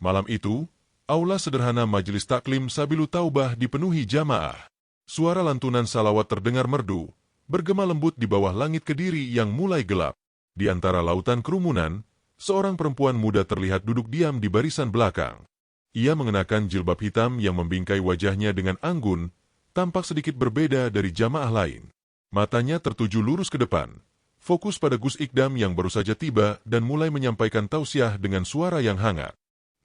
Malam itu, aula sederhana Majelis Taklim Sabilu Taubah dipenuhi jamaah. Suara lantunan salawat terdengar merdu, bergema lembut di bawah langit Kediri yang mulai gelap. Di antara lautan kerumunan, seorang perempuan muda terlihat duduk diam di barisan belakang. Ia mengenakan jilbab hitam yang membingkai wajahnya dengan anggun, tampak sedikit berbeda dari jamaah lain. Matanya tertuju lurus ke depan, fokus pada Gus Ikdam yang baru saja tiba dan mulai menyampaikan tausiah dengan suara yang hangat.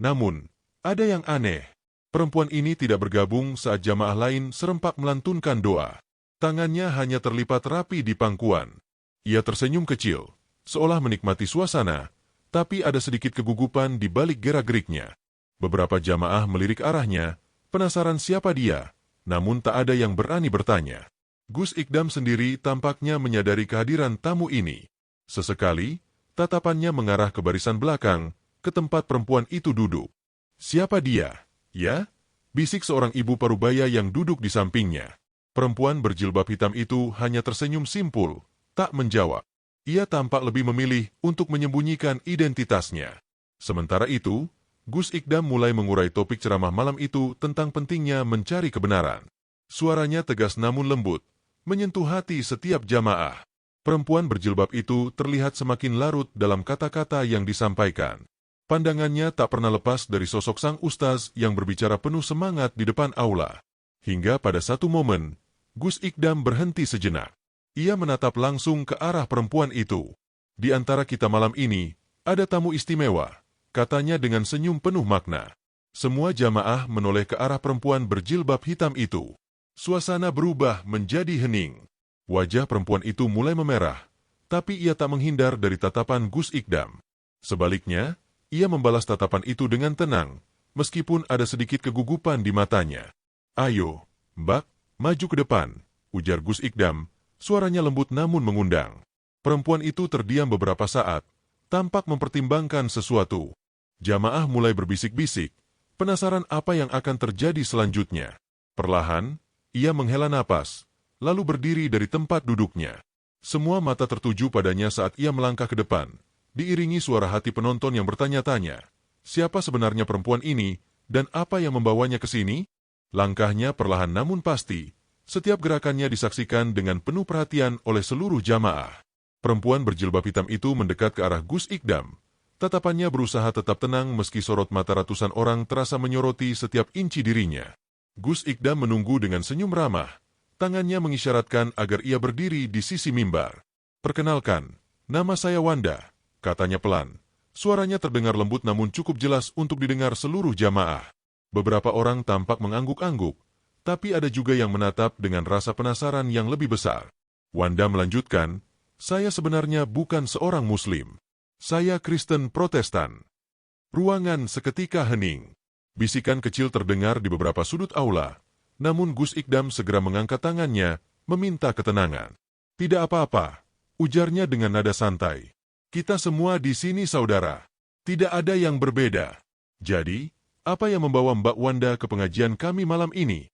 Namun, ada yang aneh. Perempuan ini tidak bergabung saat jamaah lain serempak melantunkan doa. Tangannya hanya terlipat rapi di pangkuan. Ia tersenyum kecil, seolah menikmati suasana, tapi ada sedikit kegugupan di balik gerak-geriknya. Beberapa jamaah melirik arahnya, penasaran siapa dia, namun tak ada yang berani bertanya. Gus Ikdam sendiri tampaknya menyadari kehadiran tamu ini. Sesekali, tatapannya mengarah ke barisan belakang, ke tempat perempuan itu duduk. "Siapa dia? Ya?" bisik seorang ibu parubaya yang duduk di sampingnya. Perempuan berjilbab hitam itu hanya tersenyum simpul, tak menjawab. Ia tampak lebih memilih untuk menyembunyikan identitasnya. Sementara itu, Gus Ikdam mulai mengurai topik ceramah malam itu tentang pentingnya mencari kebenaran. Suaranya tegas namun lembut, menyentuh hati setiap jamaah. Perempuan berjilbab itu terlihat semakin larut dalam kata-kata yang disampaikan. Pandangannya tak pernah lepas dari sosok sang ustaz yang berbicara penuh semangat di depan aula. Hingga pada satu momen, Gus Ikdam berhenti sejenak. Ia menatap langsung ke arah perempuan itu. "Di antara kita malam ini, ada tamu istimewa," katanya dengan senyum penuh makna. Semua jamaah menoleh ke arah perempuan berjilbab hitam itu. Suasana berubah menjadi hening. Wajah perempuan itu mulai memerah, tapi ia tak menghindar dari tatapan Gus Ikdam. Sebaliknya, ia membalas tatapan itu dengan tenang, meskipun ada sedikit kegugupan di matanya. "Ayo, Mbak, maju ke depan," ujar Gus Ikdam, suaranya lembut namun mengundang. Perempuan itu terdiam beberapa saat, tampak mempertimbangkan sesuatu. Jamaah mulai berbisik-bisik, penasaran apa yang akan terjadi selanjutnya. Perlahan, ia menghela napas, lalu berdiri dari tempat duduknya. Semua mata tertuju padanya saat ia melangkah ke depan, diiringi suara hati penonton yang bertanya-tanya, siapa sebenarnya perempuan ini, dan apa yang membawanya ke sini? Langkahnya perlahan namun pasti, setiap gerakannya disaksikan dengan penuh perhatian oleh seluruh jamaah. Perempuan berjilbab hitam itu mendekat ke arah Gus Ikdam. Tatapannya berusaha tetap tenang meski sorot mata ratusan orang terasa menyoroti setiap inci dirinya. Gus Ikdam menunggu dengan senyum ramah, tangannya mengisyaratkan agar ia berdiri di sisi mimbar. "Perkenalkan, nama saya Wanda," katanya pelan. Suaranya terdengar lembut namun cukup jelas untuk didengar seluruh jamaah. Beberapa orang tampak mengangguk-angguk, tapi ada juga yang menatap dengan rasa penasaran yang lebih besar. Wanda melanjutkan, "Saya sebenarnya bukan seorang Muslim. Saya Kristen Protestan." Ruangan seketika hening. Bisikan kecil terdengar di beberapa sudut aula, namun Gus Ikdam segera mengangkat tangannya, meminta ketenangan. "Tidak apa-apa," ujarnya dengan nada santai. "Kita semua di sini saudara. Tidak ada yang berbeda. Jadi, apa yang membawa Mbak Wanda ke pengajian kami malam ini?"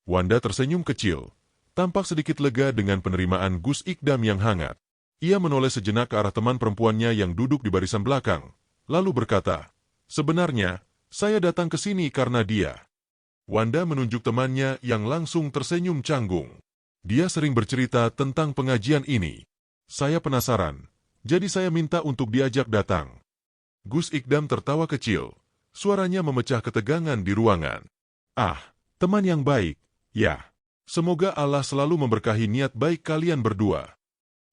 Wanda tersenyum kecil, tampak sedikit lega dengan penerimaan Gus Ikdam yang hangat. Ia menoleh sejenak ke arah teman perempuannya yang duduk di barisan belakang, lalu berkata, "Sebenarnya, saya datang ke sini karena dia." Wanda menunjuk temannya yang langsung tersenyum canggung. "Dia sering bercerita tentang pengajian ini. Saya penasaran, jadi saya minta untuk diajak datang." Gus Ikdam tertawa kecil, suaranya memecah ketegangan di ruangan. "Ah, teman yang baik, ya. Semoga Allah selalu memberkahi niat baik kalian berdua."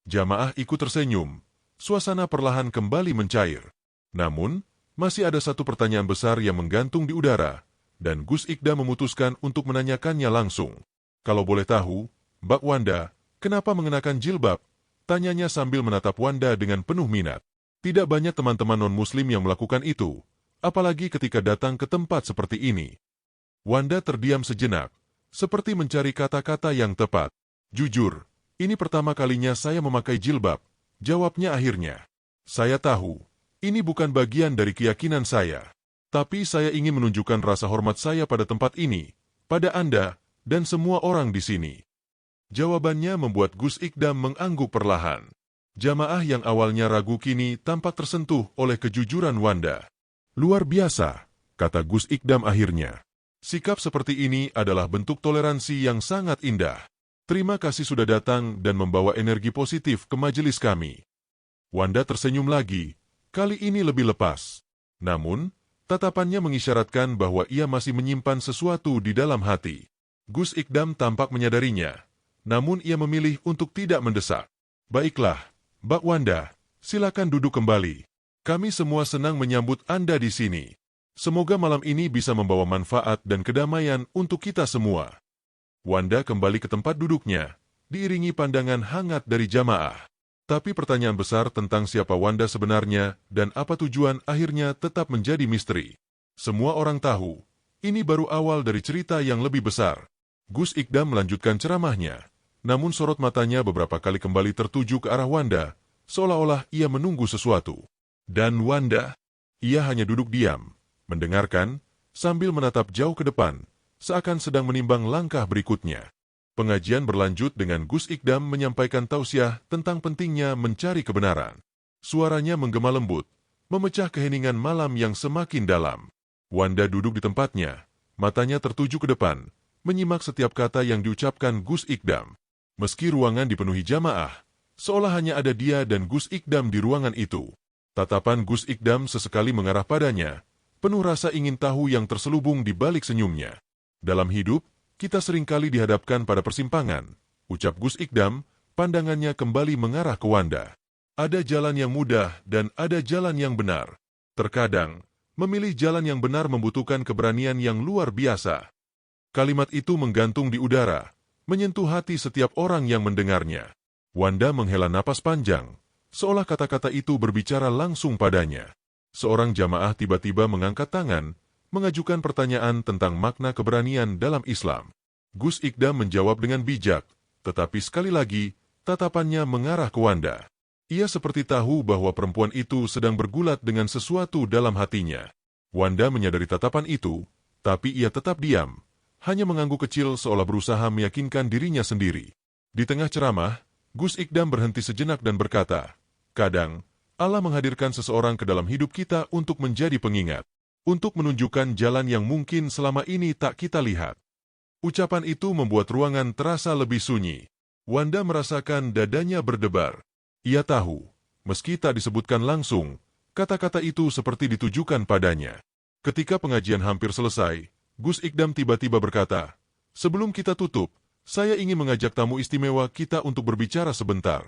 Jamaah ikut tersenyum, suasana perlahan kembali mencair. Namun, masih ada satu pertanyaan besar yang menggantung di udara, dan Gus Ikdam memutuskan untuk menanyakannya langsung. "Kalau boleh tahu, Mbak Wanda, kenapa mengenakan jilbab?" tanyanya sambil menatap Wanda dengan penuh minat. Tidak banyak teman-teman non-muslim yang melakukan itu, apalagi ketika datang ke tempat seperti ini. Wanda terdiam sejenak, seperti mencari kata-kata yang tepat. "Jujur, ini pertama kalinya saya memakai jilbab," jawabnya akhirnya. "Saya tahu, ini bukan bagian dari keyakinan saya. Tapi saya ingin menunjukkan rasa hormat saya pada tempat ini, pada Anda, dan semua orang di sini." Jawabannya membuat Gus Ikdam mengangguk perlahan. Jamaah yang awalnya ragu kini tampak tersentuh oleh kejujuran Wanda. "Luar biasa. kata Gus Ikdam akhirnya. Sikap seperti ini adalah bentuk toleransi yang sangat indah. Terima kasih sudah datang dan membawa energi positif ke majelis kami. Wanda tersenyum lagi, kali ini lebih lepas. Namun, tatapannya mengisyaratkan bahwa ia masih menyimpan sesuatu di dalam hati. Gus Ikdam tampak menyadarinya, namun ia memilih untuk tidak mendesak. Baiklah, Mbak Wanda, silakan duduk kembali. Kami semua senang menyambut Anda di sini. Semoga malam ini bisa membawa manfaat dan kedamaian untuk kita semua. Wanda kembali ke tempat duduknya, diiringi pandangan hangat dari jamaah. Tapi pertanyaan besar tentang siapa Wanda sebenarnya dan apa tujuan akhirnya tetap menjadi misteri. Semua orang tahu, ini baru awal dari cerita yang lebih besar. Gus Ikdam melanjutkan ceramahnya, namun sorot matanya beberapa kali kembali tertuju ke arah Wanda, seolah-olah ia menunggu sesuatu. Dan Wanda, ia hanya duduk diam, mendengarkan, sambil menatap jauh ke depan, seakan sedang menimbang langkah berikutnya. Pengajian berlanjut dengan Gus Ikdam menyampaikan tausiah tentang pentingnya mencari kebenaran. Suaranya menggema lembut, memecah keheningan malam yang semakin dalam. Wanda duduk di tempatnya, matanya tertuju ke depan, menyimak setiap kata yang diucapkan Gus Ikdam. Meski ruangan dipenuhi jamaah, seolah hanya ada dia dan Gus Ikdam di ruangan itu. Tatapan Gus Ikdam sesekali mengarah padanya, penuh rasa ingin tahu yang terselubung di balik senyumnya. Dalam hidup, kita seringkali dihadapkan pada persimpangan, ucap Gus Ikdam, pandangannya kembali mengarah ke Wanda. Ada jalan yang mudah dan ada jalan yang benar. Terkadang, memilih jalan yang benar membutuhkan keberanian yang luar biasa. Kalimat itu menggantung di udara, menyentuh hati setiap orang yang mendengarnya. Wanda menghela napas panjang, seolah kata-kata itu berbicara langsung padanya. Seorang jamaah tiba-tiba mengangkat tangan, mengajukan pertanyaan tentang makna keberanian dalam Islam. Gus Ikdam menjawab dengan bijak, tetapi sekali lagi, tatapannya mengarah ke Wanda. Ia seperti tahu bahwa perempuan itu sedang bergulat dengan sesuatu dalam hatinya. Wanda menyadari tatapan itu, tapi ia tetap diam, hanya mengangguk kecil seolah berusaha meyakinkan dirinya sendiri. Di tengah ceramah, Gus Ikdam berhenti sejenak dan berkata, "Kadang, Allah menghadirkan seseorang ke dalam hidup kita untuk menjadi pengingat, untuk menunjukkan jalan yang mungkin selama ini tak kita lihat." Ucapan itu membuat ruangan terasa lebih sunyi. Wanda merasakan dadanya berdebar. Ia tahu, meski tak disebutkan langsung, kata-kata itu seperti ditujukan padanya. Ketika pengajian hampir selesai, Gus Ikdam tiba-tiba berkata, "Sebelum kita tutup, saya ingin mengajak tamu istimewa kita untuk berbicara sebentar."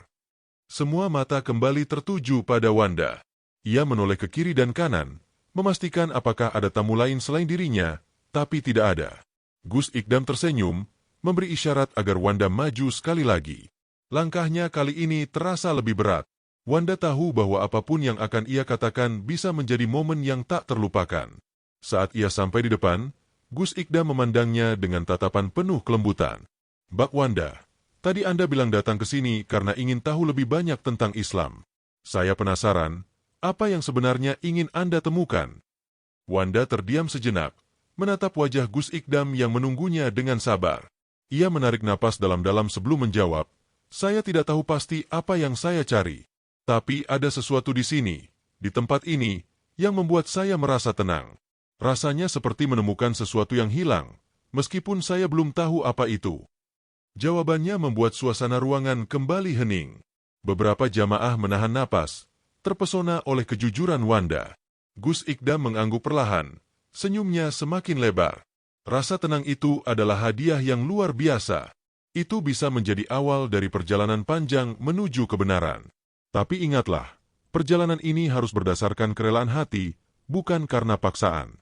Semua mata kembali tertuju pada Wanda. Ia menoleh ke kiri dan kanan, memastikan apakah ada tamu lain selain dirinya, tapi tidak ada. Gus Ikdam tersenyum, memberi isyarat agar Wanda maju sekali lagi. Langkahnya kali ini terasa lebih berat. Wanda tahu bahwa apapun yang akan ia katakan bisa menjadi momen yang tak terlupakan. Saat ia sampai di depan, Gus Ikdam memandangnya dengan tatapan penuh kelembutan. "Mbak Wanda, tadi Anda bilang datang ke sini karena ingin tahu lebih banyak tentang Islam. Saya penasaran, apa yang sebenarnya ingin Anda temukan?" Wanda terdiam sejenak, menatap wajah Gus Ikdam yang menunggunya dengan sabar. Ia menarik napas dalam-dalam sebelum menjawab, "Saya tidak tahu pasti apa yang saya cari. Tapi ada sesuatu di sini, di tempat ini, yang membuat saya merasa tenang. Rasanya seperti menemukan sesuatu yang hilang, meskipun saya belum tahu apa itu." Jawabannya membuat suasana ruangan kembali hening. Beberapa jamaah menahan napas, terpesona oleh kejujuran Wanda. Gus Ikdam mengangguk perlahan, senyumnya semakin lebar. Rasa tenang itu adalah hadiah yang luar biasa. Itu bisa menjadi awal dari perjalanan panjang menuju kebenaran. Tapi ingatlah, perjalanan ini harus berdasarkan kerelaan hati, bukan karena paksaan.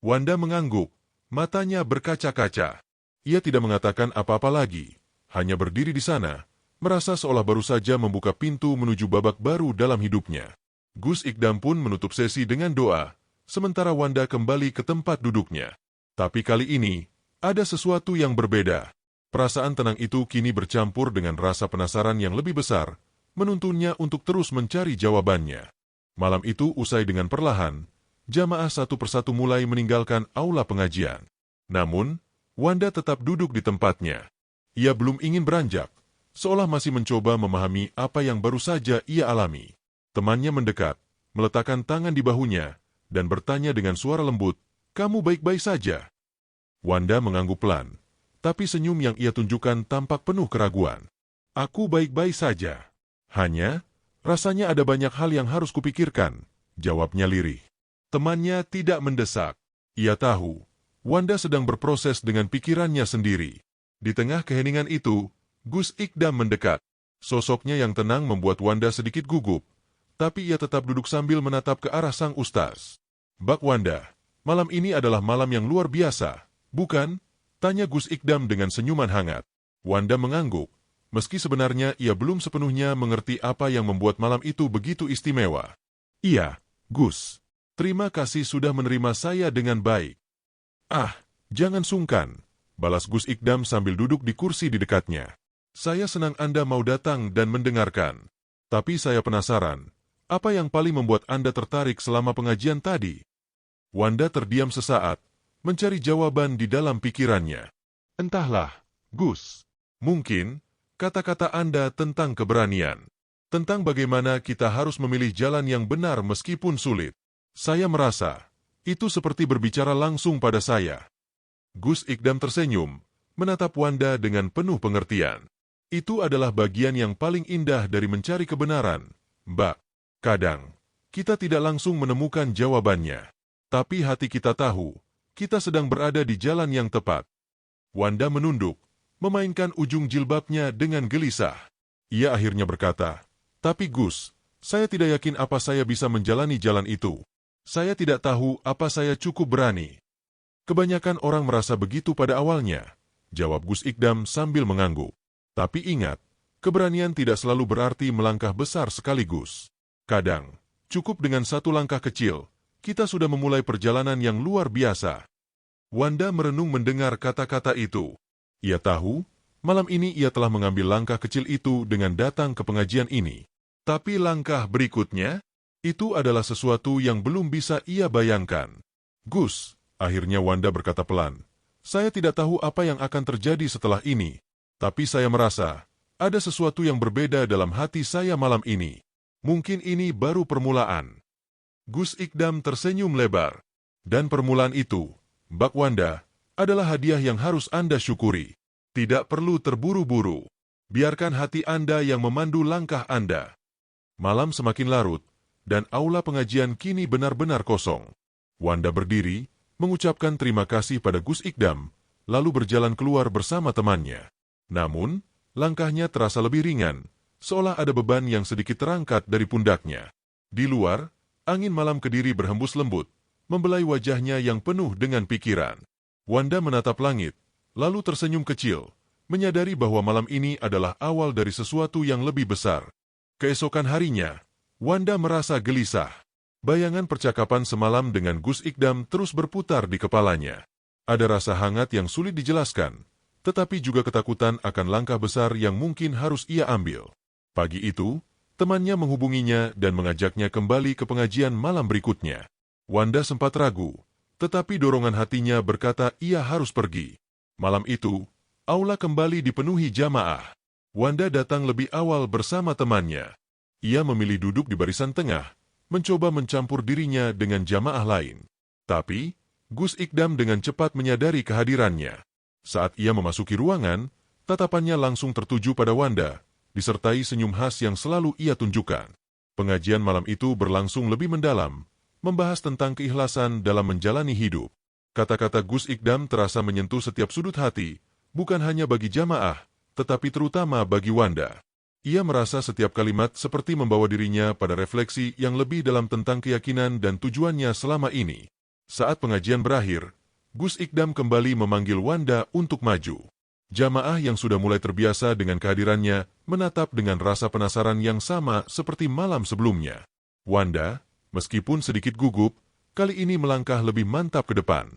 Wanda mengangguk, matanya berkaca-kaca. Ia tidak mengatakan apa-apa lagi, hanya berdiri di sana, merasa seolah baru saja membuka pintu menuju babak baru dalam hidupnya. Gus Ikdam pun menutup sesi dengan doa, sementara Wanda kembali ke tempat duduknya. Tapi kali ini, ada sesuatu yang berbeda. Perasaan tenang itu kini bercampur dengan rasa penasaran yang lebih besar, menuntunnya untuk terus mencari jawabannya. Malam itu usai dengan perlahan, jamaah satu persatu mulai meninggalkan aula pengajian. Namun, Wanda tetap duduk di tempatnya. Ia belum ingin beranjak, seolah masih mencoba memahami apa yang baru saja ia alami. Temannya mendekat, meletakkan tangan di bahunya, dan bertanya dengan suara lembut, kamu baik-baik saja?" Wanda mengangguk pelan, tapi senyum yang ia tunjukkan tampak penuh keraguan. "Aku baik-baik saja. Hanya, rasanya ada banyak hal yang harus kupikirkan," jawabnya lirih. Temannya tidak mendesak. Ia tahu, Wanda sedang berproses dengan pikirannya sendiri. Di tengah keheningan itu, Gus Ikdam mendekat. Sosoknya yang tenang membuat Wanda sedikit gugup, tapi ia tetap duduk sambil menatap ke arah sang ustaz. "Bak Wanda, malam ini adalah malam yang luar biasa, bukan?" tanya Gus Ikdam dengan senyuman hangat. Wanda mengangguk, meski sebenarnya ia belum sepenuhnya mengerti apa yang membuat malam itu begitu istimewa. "Iya, Gus. Terima kasih sudah menerima saya dengan baik." "Ah, jangan sungkan," balas Gus Ikdam sambil duduk di kursi di dekatnya. "Saya senang Anda mau datang dan mendengarkan. Tapi saya penasaran, apa yang paling membuat Anda tertarik selama pengajian tadi?" Wanda terdiam sesaat, mencari jawaban di dalam pikirannya. "Entahlah, Gus. Mungkin, kata-kata Anda tentang keberanian. Tentang bagaimana kita harus memilih jalan yang benar meskipun sulit. Saya merasa, itu seperti berbicara langsung pada saya." Gus Ikdam tersenyum, menatap Wanda dengan penuh pengertian. "Itu adalah bagian yang paling indah dari mencari kebenaran, Mbak. Kadang, kita tidak langsung menemukan jawabannya. Tapi hati kita tahu, kita sedang berada di jalan yang tepat." Wanda menunduk, memainkan ujung jilbabnya dengan gelisah. Ia akhirnya berkata, "Tapi Gus, saya tidak yakin apa saya bisa menjalani jalan itu. Saya tidak tahu apa saya cukup berani." "Kebanyakan orang merasa begitu pada awalnya," jawab Gus Ikdam sambil mengangguk. "Tapi ingat, keberanian tidak selalu berarti melangkah besar sekaligus. Kadang, cukup dengan satu langkah kecil, kita sudah memulai perjalanan yang luar biasa." Wanda merenung mendengar kata-kata itu. Ia tahu, malam ini ia telah mengambil langkah kecil itu dengan datang ke pengajian ini. Tapi langkah berikutnya, itu adalah sesuatu yang belum bisa ia bayangkan. "Gus," akhirnya Wanda berkata pelan, "saya tidak tahu apa yang akan terjadi setelah ini. Tapi saya merasa, ada sesuatu yang berbeda dalam hati saya malam ini. Mungkin ini baru permulaan." Gus Ikdam tersenyum lebar. "Dan permulaan itu, Mbak Wanda, adalah hadiah yang harus Anda syukuri. Tidak perlu terburu-buru. Biarkan hati Anda yang memandu langkah Anda." Malam semakin larut, dan aula pengajian kini benar-benar kosong. Wanda berdiri, mengucapkan terima kasih pada Gus Ikdam, lalu berjalan keluar bersama temannya. Namun, langkahnya terasa lebih ringan, seolah ada beban yang sedikit terangkat dari pundaknya. Di luar, angin malam Kediri berhembus lembut, membelai wajahnya yang penuh dengan pikiran. Wanda menatap langit, lalu tersenyum kecil, menyadari bahwa malam ini adalah awal dari sesuatu yang lebih besar. Keesokan harinya, Wanda merasa gelisah. Bayangan percakapan semalam dengan Gus Ikdam terus berputar di kepalanya. Ada rasa hangat yang sulit dijelaskan, tetapi juga ketakutan akan langkah besar yang mungkin harus ia ambil. Pagi itu, temannya menghubunginya dan mengajaknya kembali ke pengajian malam berikutnya. Wanda sempat ragu, tetapi dorongan hatinya berkata ia harus pergi. Malam itu, aula kembali dipenuhi jamaah. Wanda datang lebih awal bersama temannya. Ia memilih duduk di barisan tengah, mencoba mencampur dirinya dengan jamaah lain. Tapi, Gus Ikdam dengan cepat menyadari kehadirannya. Saat ia memasuki ruangan, tatapannya langsung tertuju pada Wanda, disertai senyum khas yang selalu ia tunjukkan. Pengajian malam itu berlangsung lebih mendalam, membahas tentang keikhlasan dalam menjalani hidup. Kata-kata Gus Ikdam terasa menyentuh setiap sudut hati, bukan hanya bagi jamaah, tetapi terutama bagi Wanda. Ia merasa setiap kalimat seperti membawa dirinya pada refleksi yang lebih dalam tentang keyakinan dan tujuannya selama ini. Saat pengajian berakhir, Gus Ikdam kembali memanggil Wanda untuk maju. Jamaah yang sudah mulai terbiasa dengan kehadirannya menatap dengan rasa penasaran yang sama seperti malam sebelumnya. Wanda, meskipun sedikit gugup, kali ini melangkah lebih mantap ke depan.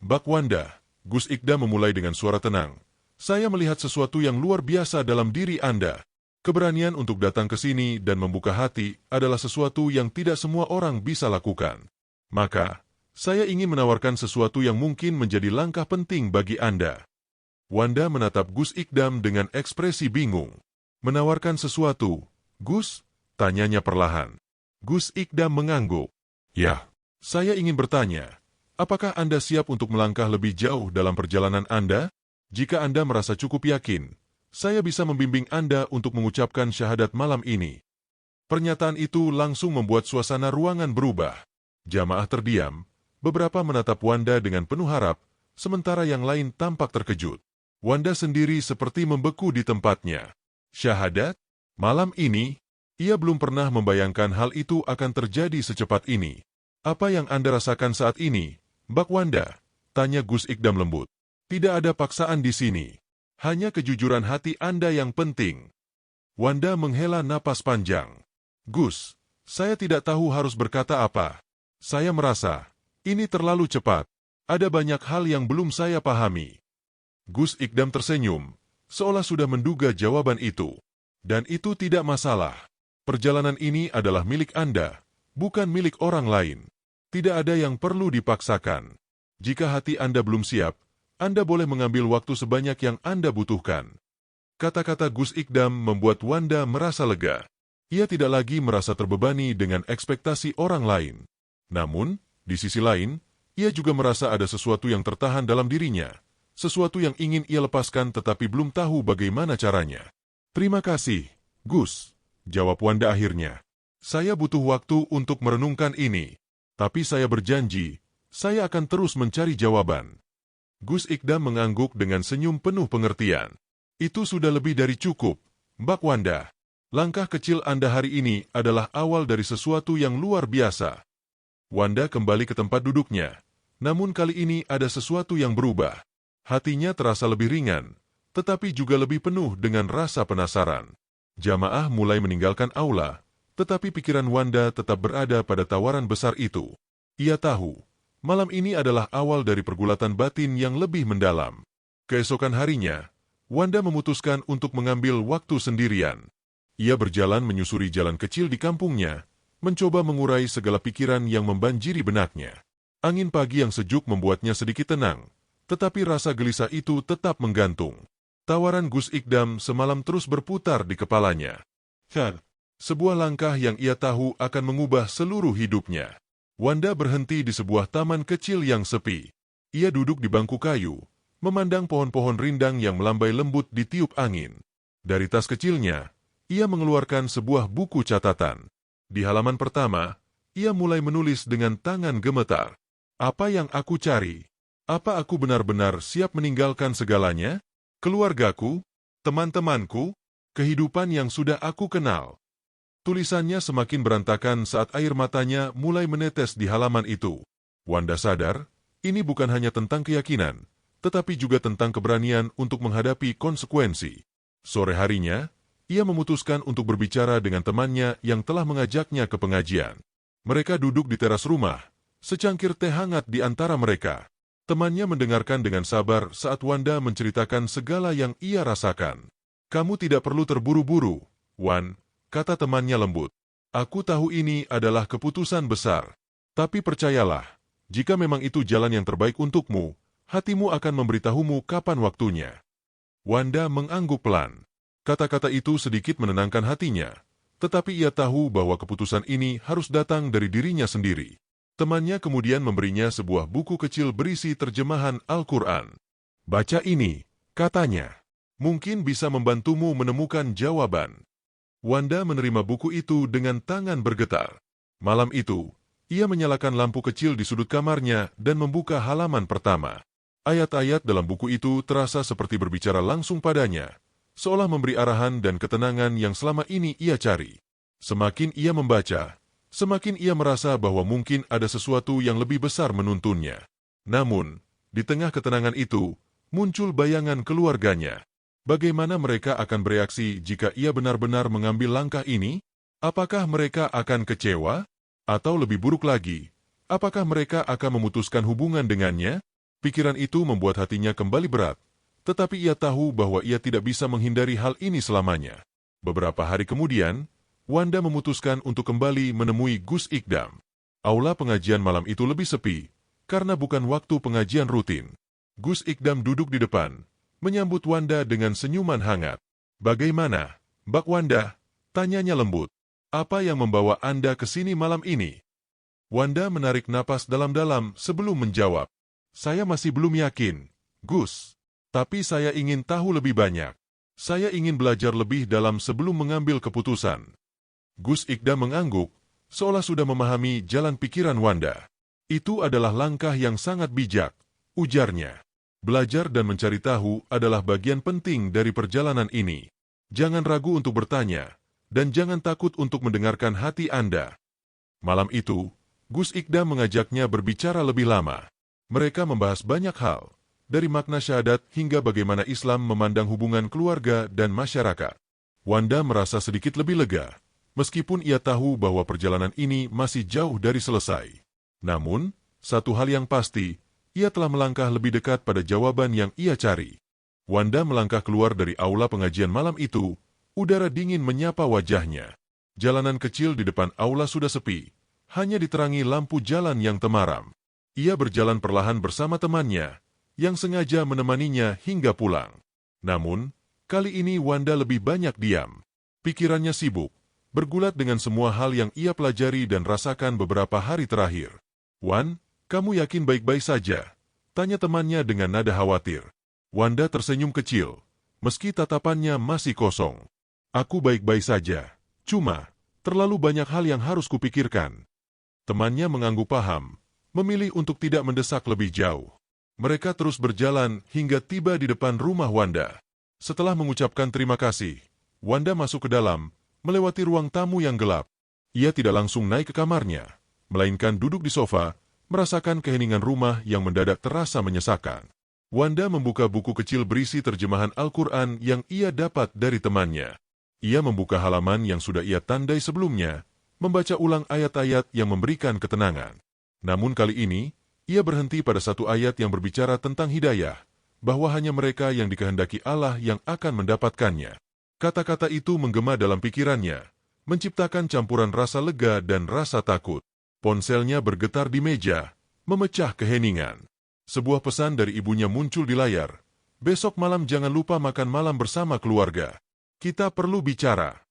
"Bak Wanda," Gus Ikdam memulai dengan suara tenang, "saya melihat sesuatu yang luar biasa dalam diri Anda. Keberanian untuk datang ke sini dan membuka hati adalah sesuatu yang tidak semua orang bisa lakukan. Maka, saya ingin menawarkan sesuatu yang mungkin menjadi langkah penting bagi Anda." Wanda menatap Gus Ikdam dengan ekspresi bingung. "Menawarkan sesuatu, Gus?" tanyanya perlahan. Gus Ikdam mengangguk. "Ya, saya ingin bertanya, Apakah Anda siap untuk melangkah lebih jauh dalam perjalanan Anda? Jika Anda merasa cukup yakin, saya bisa membimbing Anda untuk mengucapkan syahadat malam ini. Pernyataan itu langsung membuat suasana ruangan berubah. Jamaah terdiam, beberapa menatap Wanda dengan penuh harap, sementara yang lain tampak terkejut. Wanda sendiri seperti membeku di tempatnya. Syahadat? Malam ini, ia belum pernah membayangkan hal itu akan terjadi secepat ini. Apa yang Anda rasakan saat ini, Mbak Wanda? Tanya Gus Ikdam lembut. Tidak ada paksaan di sini. Hanya kejujuran hati Anda yang penting. Wanda menghela napas panjang. Gus, saya tidak tahu harus berkata apa. Saya merasa, ini terlalu cepat. Ada banyak hal yang belum saya pahami. Gus Ikdam tersenyum, seolah sudah menduga jawaban itu. Dan itu tidak masalah. Perjalanan ini adalah milik Anda, bukan milik orang lain. Tidak ada yang perlu dipaksakan. Jika hati Anda belum siap, Anda boleh mengambil waktu sebanyak yang Anda butuhkan. Kata-kata Gus Ikdam membuat Wanda merasa lega. Ia tidak lagi merasa terbebani dengan ekspektasi orang lain. Namun, di sisi lain, ia juga merasa ada sesuatu yang tertahan dalam dirinya. Sesuatu yang ingin ia lepaskan tetapi belum tahu bagaimana caranya. Terima kasih, Gus, jawab Wanda akhirnya. Saya butuh waktu untuk merenungkan ini. Tapi saya berjanji, saya akan terus mencari jawaban. Gus Ikdam mengangguk dengan senyum penuh pengertian. Itu sudah lebih dari cukup, Mbak Wanda. Langkah kecil Anda hari ini adalah awal dari sesuatu yang luar biasa. Wanda kembali ke tempat duduknya. Namun kali ini ada sesuatu yang berubah. Hatinya terasa lebih ringan, tetapi juga lebih penuh dengan rasa penasaran. Jamaah mulai meninggalkan aula, tetapi pikiran Wanda tetap berada pada tawaran besar itu. Ia tahu, malam ini adalah awal dari pergulatan batin yang lebih mendalam. Keesokan harinya, Wanda memutuskan untuk mengambil waktu sendirian. Ia berjalan menyusuri jalan kecil di kampungnya, mencoba mengurai segala pikiran yang membanjiri benaknya. Angin pagi yang sejuk membuatnya sedikit tenang, tetapi rasa gelisah itu tetap menggantung. Tawaran Gus Ikdam semalam terus berputar di kepalanya. Sebuah langkah yang ia tahu akan mengubah seluruh hidupnya. Wanda berhenti di sebuah taman kecil yang sepi. Ia duduk di bangku kayu, memandang pohon-pohon rindang yang melambai lembut di tiup angin. Dari tas kecilnya, ia mengeluarkan sebuah buku catatan. Di halaman pertama, ia mulai menulis dengan tangan gemetar. Apa yang aku cari? Apa aku benar-benar siap meninggalkan segalanya? Keluargaku, teman-temanku, kehidupan yang sudah aku kenal. Tulisannya semakin berantakan saat air matanya mulai menetes di halaman itu. Wanda sadar, ini bukan hanya tentang keyakinan, tetapi juga tentang keberanian untuk menghadapi konsekuensi. Sore harinya, ia memutuskan untuk berbicara dengan temannya yang telah mengajaknya ke pengajian. Mereka duduk di teras rumah, secangkir teh hangat di antara mereka. Temannya mendengarkan dengan sabar saat Wanda menceritakan segala yang ia rasakan. Kamu tidak perlu terburu-buru, Wan, kata temannya lembut. Aku tahu ini adalah keputusan besar. Tapi percayalah, jika memang itu jalan yang terbaik untukmu, hatimu akan memberitahumu kapan waktunya. Wanda mengangguk pelan. Kata-kata itu sedikit menenangkan hatinya, tetapi ia tahu bahwa keputusan ini harus datang dari dirinya sendiri. Temannya kemudian memberinya sebuah buku kecil berisi terjemahan Al-Quran. Baca ini, katanya. Mungkin bisa membantumu menemukan jawaban. Wanda menerima buku itu dengan tangan bergetar. Malam itu, ia menyalakan lampu kecil di sudut kamarnya dan membuka halaman pertama. Ayat-ayat dalam buku itu terasa seperti berbicara langsung padanya, seolah memberi arahan dan ketenangan yang selama ini ia cari. Semakin ia membaca, semakin ia merasa bahwa mungkin ada sesuatu yang lebih besar menuntunnya. Namun, di tengah ketenangan itu, muncul bayangan keluarganya. Bagaimana mereka akan bereaksi jika ia benar-benar mengambil langkah ini? Apakah mereka akan kecewa? Atau lebih buruk lagi, apakah mereka akan memutuskan hubungan dengannya? Pikiran itu membuat hatinya kembali berat. Tetapi ia tahu bahwa ia tidak bisa menghindari hal ini selamanya. Beberapa hari kemudian, Wanda memutuskan untuk kembali menemui Gus Ikdam. Aula pengajian malam itu lebih sepi, karena bukan waktu pengajian rutin. Gus Ikdam duduk di depan, menyambut Wanda dengan senyuman hangat. Bagaimana, Mbak Wanda? Tanyanya lembut. Apa yang membawa Anda ke sini malam ini? Wanda menarik napas dalam-dalam sebelum menjawab. Saya masih belum yakin, Gus. Tapi saya ingin tahu lebih banyak. Saya ingin belajar lebih dalam sebelum mengambil keputusan. Gus Ikdam mengangguk, seolah sudah memahami jalan pikiran Wanda. Itu adalah langkah yang sangat bijak, ujarnya. Belajar dan mencari tahu adalah bagian penting dari perjalanan ini. Jangan ragu untuk bertanya, dan jangan takut untuk mendengarkan hati Anda. Malam itu, Gus Ikdam mengajaknya berbicara lebih lama. Mereka membahas banyak hal, dari makna syahadat hingga bagaimana Islam memandang hubungan keluarga dan masyarakat. Wanda merasa sedikit lebih lega, meskipun ia tahu bahwa perjalanan ini masih jauh dari selesai. Namun, satu hal yang pasti, ia telah melangkah lebih dekat pada jawaban yang ia cari. Wanda melangkah keluar dari aula pengajian malam itu, udara dingin menyapa wajahnya. Jalanan kecil di depan aula sudah sepi, hanya diterangi lampu jalan yang temaram. Ia berjalan perlahan bersama temannya, yang sengaja menemaninya hingga pulang. Namun, kali ini Wanda lebih banyak diam. Pikirannya sibuk, bergulat dengan semua hal yang ia pelajari dan rasakan beberapa hari terakhir. "Wan, kamu yakin baik-baik saja?" tanya temannya dengan nada khawatir. Wanda tersenyum kecil, meski tatapannya masih kosong. "Aku baik-baik saja, cuma terlalu banyak hal yang harus kupikirkan." Temannya mengangguk paham, memilih untuk tidak mendesak lebih jauh. Mereka terus berjalan hingga tiba di depan rumah Wanda. Setelah mengucapkan terima kasih, Wanda masuk ke dalam, melewati ruang tamu yang gelap. Ia tidak langsung naik ke kamarnya, melainkan duduk di sofa, merasakan keheningan rumah yang mendadak terasa menyesakan. Wanda membuka buku kecil berisi terjemahan Al-Quran yang ia dapat dari temannya. Ia membuka halaman yang sudah ia tandai sebelumnya, membaca ulang ayat-ayat yang memberikan ketenangan. Namun kali ini, ia berhenti pada satu ayat yang berbicara tentang hidayah, bahwa hanya mereka yang dikehendaki Allah yang akan mendapatkannya. Kata-kata itu menggema dalam pikirannya, menciptakan campuran rasa lega dan rasa takut. Ponselnya bergetar di meja, memecah keheningan. Sebuah pesan dari ibunya muncul di layar. "Besok malam jangan lupa makan malam bersama keluarga. Kita perlu bicara."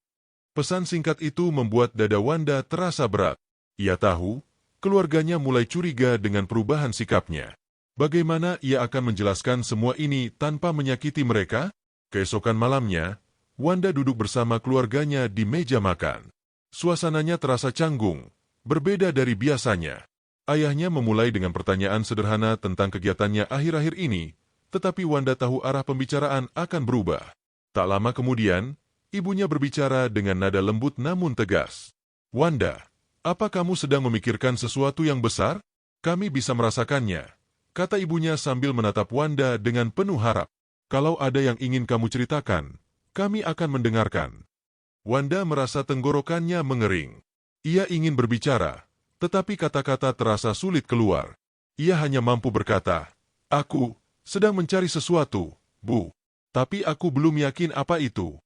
Pesan singkat itu membuat dada Wanda terasa berat. Ia tahu, keluarganya mulai curiga dengan perubahan sikapnya. Bagaimana ia akan menjelaskan semua ini tanpa menyakiti mereka? Keesokan malamnya, Wanda duduk bersama keluarganya di meja makan. Suasananya terasa canggung, berbeda dari biasanya. Ayahnya memulai dengan pertanyaan sederhana tentang kegiatannya akhir-akhir ini, tetapi Wanda tahu arah pembicaraan akan berubah. Tak lama kemudian, ibunya berbicara dengan nada lembut namun tegas. "Wanda, apa kamu sedang memikirkan sesuatu yang besar? Kami bisa merasakannya," kata ibunya sambil menatap Wanda dengan penuh harap. "Kalau ada yang ingin kamu ceritakan, kami akan mendengarkan." Wanda merasa tenggorokannya mengering. Ia ingin berbicara, tetapi kata-kata terasa sulit keluar. Ia hanya mampu berkata, "Aku sedang mencari sesuatu, Bu. Tapi aku belum yakin apa itu."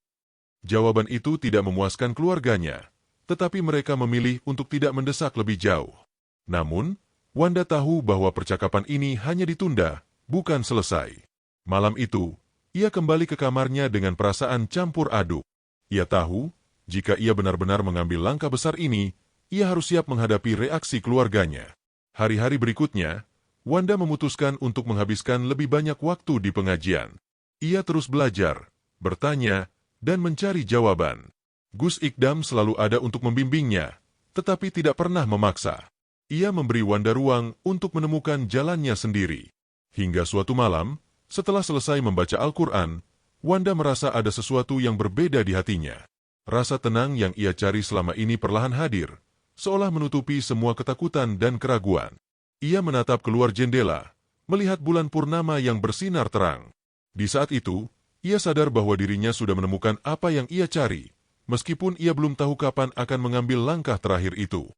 Jawaban itu tidak memuaskan keluarganya, tetapi mereka memilih untuk tidak mendesak lebih jauh. Namun, Wanda tahu bahwa percakapan ini hanya ditunda, bukan selesai. Malam itu, ia kembali ke kamarnya dengan perasaan campur aduk. Ia tahu, jika ia benar-benar mengambil langkah besar ini, ia harus siap menghadapi reaksi keluarganya. Hari-hari berikutnya, Wanda memutuskan untuk menghabiskan lebih banyak waktu di pengajian. Ia terus belajar, bertanya, dan mencari jawaban. Gus Ikdam selalu ada untuk membimbingnya, tetapi tidak pernah memaksa. Ia memberi Wanda ruang untuk menemukan jalannya sendiri. Hingga suatu malam, setelah selesai membaca Al-Quran, Wanda merasa ada sesuatu yang berbeda di hatinya. Rasa tenang yang ia cari selama ini perlahan hadir, seolah menutupi semua ketakutan dan keraguan. Ia menatap keluar jendela, melihat bulan purnama yang bersinar terang. Di saat itu, ia sadar bahwa dirinya sudah menemukan apa yang ia cari, meskipun ia belum tahu kapan akan mengambil langkah terakhir itu.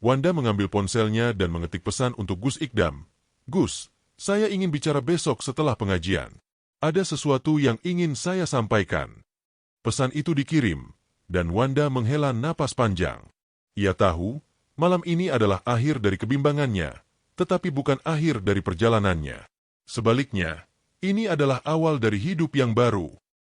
Wanda mengambil ponselnya dan mengetik pesan untuk Gus Ikdam. "Gus, saya ingin bicara besok setelah pengajian. Ada sesuatu yang ingin saya sampaikan." Pesan itu dikirim, dan Wanda menghela napas panjang. Ia tahu, malam ini adalah akhir dari kebimbangannya, tetapi bukan akhir dari perjalanannya. Sebaliknya, ini adalah awal dari hidup yang baru.